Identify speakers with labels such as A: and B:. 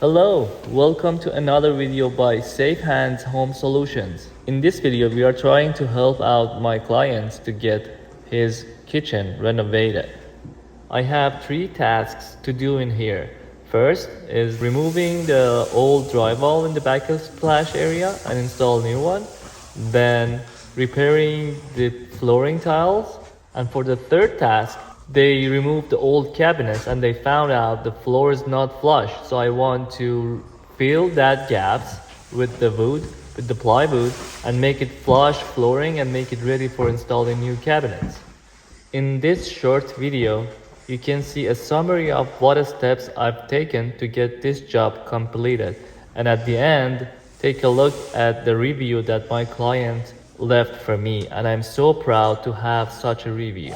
A: Hello, welcome to another video by Safe Hands Home Solutions. In this video, we are trying to help out my clients to get his kitchen renovated. I have 3 tasks to do in here. First is removing the old drywall in the backsplash area and install a new one. Then repairing the flooring tiles. And for the third task, they removed the old cabinets and they found out the floor is not flush. So I want to fill that gaps with the wood, with the plywood, and make it flush flooring and make it ready for installing new cabinets. In this short video, you can see a summary of what steps I've taken to get this job completed. And at the end, take a look at the review that my client left for me. And I'm so proud to have such a review.